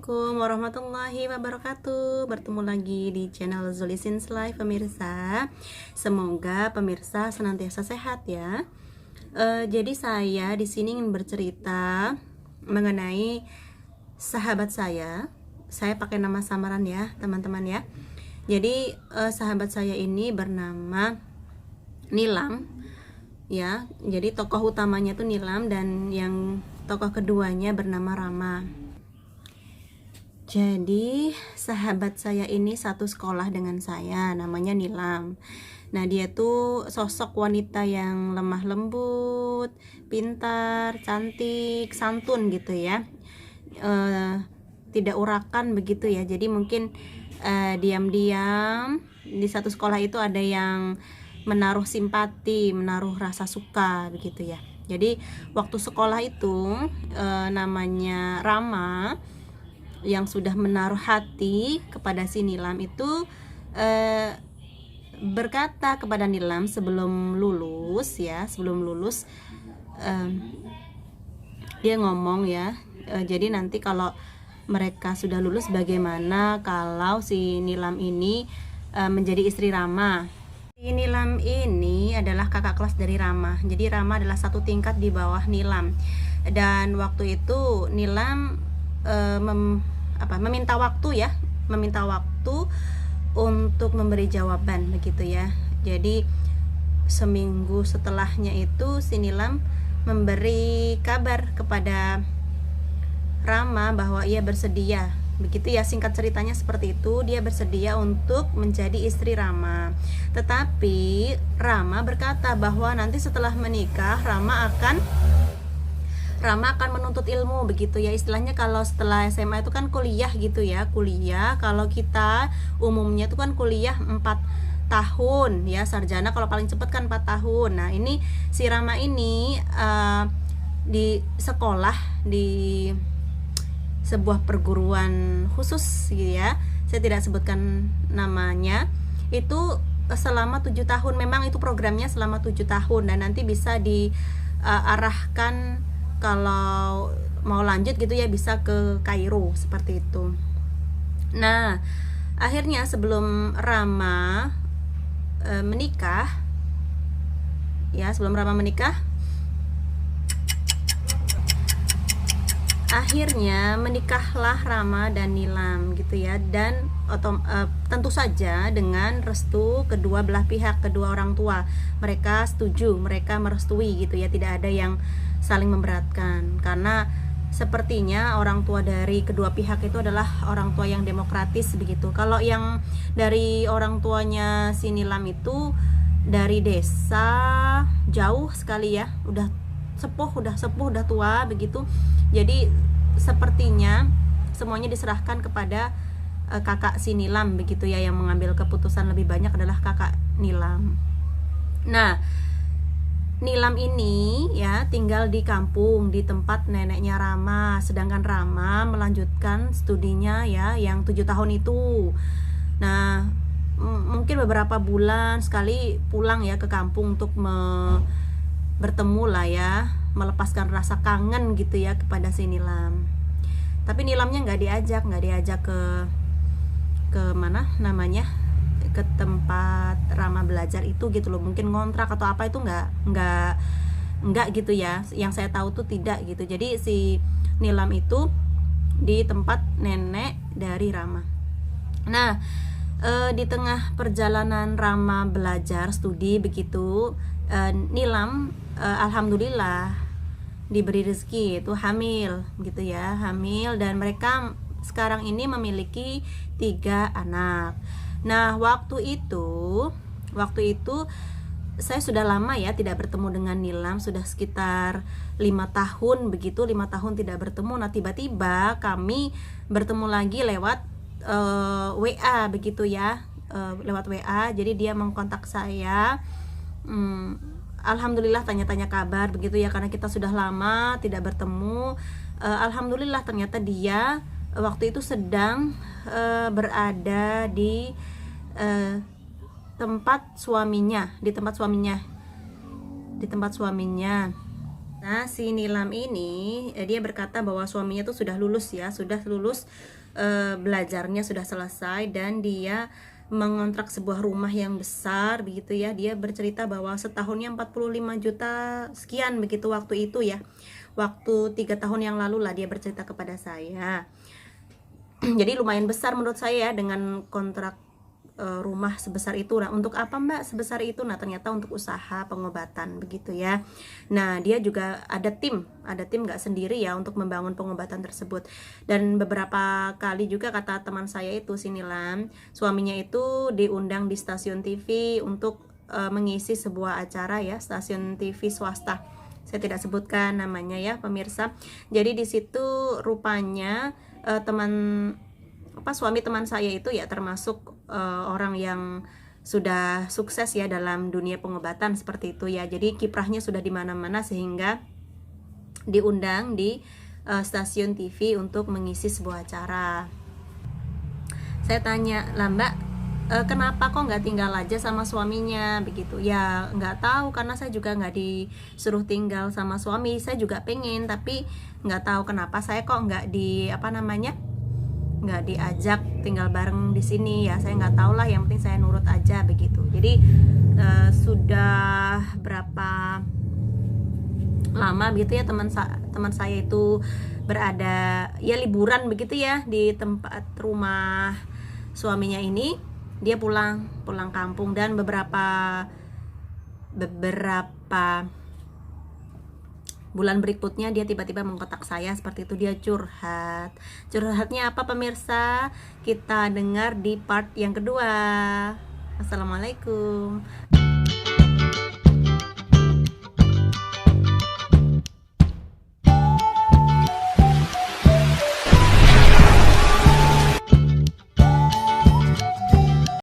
Assalamualaikum warahmatullahi wabarakatuh. Bertemu lagi di channel Zulisins Live pemirsa. Semoga pemirsa senantiasa sehat ya. Jadi saya di sini ingin bercerita mengenai sahabat saya. Saya pakai nama samaran ya teman-teman ya. Jadi sahabat saya ini bernama Nilam ya. Jadi tokoh utamanya tuh Nilam dan yang tokoh keduanya bernama Rama. Jadi sahabat saya ini satu sekolah dengan saya, namanya Nilam. Nah, dia tuh sosok wanita yang lemah lembut, pintar, cantik, santun gitu ya. Tidak urakan begitu ya. Jadi mungkin diam-diam di satu sekolah itu ada yang menaruh simpati, menaruh rasa suka begitu ya. Jadi waktu sekolah itu namanya Rama yang sudah menaruh hati kepada si Nilam itu berkata kepada Nilam sebelum lulus dia ngomong ya, jadi nanti kalau mereka sudah lulus bagaimana kalau si Nilam ini menjadi istri Rama. Si Nilam ini adalah kakak kelas dari Rama, jadi Rama adalah satu tingkat di bawah Nilam. Dan waktu itu Nilam meminta waktu untuk memberi jawaban begitu ya. Jadi seminggu setelahnya itu si Nilam memberi kabar kepada Rama bahwa ia bersedia begitu ya, singkat ceritanya seperti itu. Dia bersedia untuk menjadi istri Rama, tetapi Rama berkata bahwa nanti setelah menikah Rama akan menuntut ilmu begitu ya, istilahnya kalau setelah SMA itu kan kuliah gitu ya, kuliah kalau kita umumnya itu kan kuliah 4 tahun ya, sarjana kalau paling cepat kan 4 tahun. Nah ini si Rama ini di sekolah di sebuah perguruan khusus gitu ya, saya tidak sebutkan namanya, itu selama 7 tahun, memang itu programnya selama 7 tahun dan nanti bisa diarahkan kalau mau lanjut gitu ya, bisa ke Kairo seperti itu. Nah, akhirnya sebelum Rama menikah, akhirnya menikahlah Rama dan Nilam gitu ya, dan tentu saja dengan restu kedua belah pihak, kedua orang tua. Mereka setuju, mereka merestui gitu ya, tidak ada yang saling memberatkan, karena sepertinya orang tua dari kedua pihak itu adalah orang tua yang demokratis begitu. Kalau yang dari orang tuanya si Nilam itu dari desa jauh sekali ya, udah sepuh, udah tua begitu. Jadi sepertinya semuanya diserahkan kepada kakak si Nilam begitu ya, yang mengambil keputusan lebih banyak adalah kakak Nilam. Nah, Nilam ini ya tinggal di kampung, di tempat neneknya Rama, sedangkan Rama melanjutkan studinya ya yang 7 tahun itu. Nah, mungkin beberapa bulan sekali pulang ya ke kampung untuk bertemu lah ya, melepaskan rasa kangen gitu ya kepada si Nilam. Tapi Nilamnya nggak diajak ke mana namanya, ke tempat Rama belajar itu gitu loh, mungkin ngontrak atau apa itu nggak gitu ya, yang saya tahu tuh tidak gitu. Jadi si Nilam itu di tempat nenek dari Rama. Nah, di tengah perjalanan Rama belajar studi begitu, Nilam alhamdulillah diberi rezeki itu hamil gitu ya, hamil, dan mereka sekarang ini memiliki 3 anak. Nah, waktu itu saya sudah lama ya tidak bertemu dengan Nilam, sudah sekitar 5 tahun begitu, 5 tahun tidak bertemu. Nah, tiba-tiba kami bertemu lagi lewat WA begitu ya, lewat WA. Jadi dia mengkontak saya, alhamdulillah tanya-tanya kabar begitu ya, karena kita sudah lama tidak bertemu. Alhamdulillah ternyata dia waktu itu sedang berada di tempat suaminya Nah, si Nilam ini dia berkata bahwa suaminya tuh sudah lulus ya, sudah lulus belajarnya sudah selesai dan dia mengontrak sebuah rumah yang besar begitu ya. Dia bercerita bahwa setahunnya 45 juta sekian begitu waktu itu ya. Waktu 3 tahun yang lalu lah dia bercerita kepada saya. Jadi lumayan besar menurut saya ya dengan kontrak rumah sebesar itu. Nah, untuk apa Mbak sebesar itu? Nah, ternyata untuk usaha pengobatan begitu ya. Nah, dia juga ada tim nggak sendiri ya untuk membangun pengobatan tersebut. Dan beberapa kali juga kata teman saya itu si Nilam, suaminya itu diundang di stasiun TV untuk mengisi sebuah acara ya, stasiun TV swasta. Saya tidak sebutkan namanya ya pemirsa. Jadi di situ rupanya suami teman saya itu ya termasuk orang yang sudah sukses ya dalam dunia pengobatan seperti itu ya. Jadi kiprahnya sudah di mana-mana sehingga diundang di stasiun TV untuk mengisi sebuah acara. Saya tanya, "Lah Mbak, kenapa kok nggak tinggal aja sama suaminya begitu?" Ya nggak tahu, karena saya juga nggak disuruh tinggal sama suami. Saya juga pengen, tapi nggak tahu kenapa saya kok nggak nggak diajak tinggal bareng di sini ya. Saya nggak tahu lah, yang penting saya nurut aja begitu. Jadi sudah berapa lama begitu ya teman saya itu berada ya liburan begitu ya di tempat rumah suaminya ini. Dia pulang kampung dan beberapa bulan berikutnya dia tiba-tiba mengkontak saya seperti itu. Dia curhatnya apa pemirsa? Kita dengar di part yang kedua. Assalamualaikum.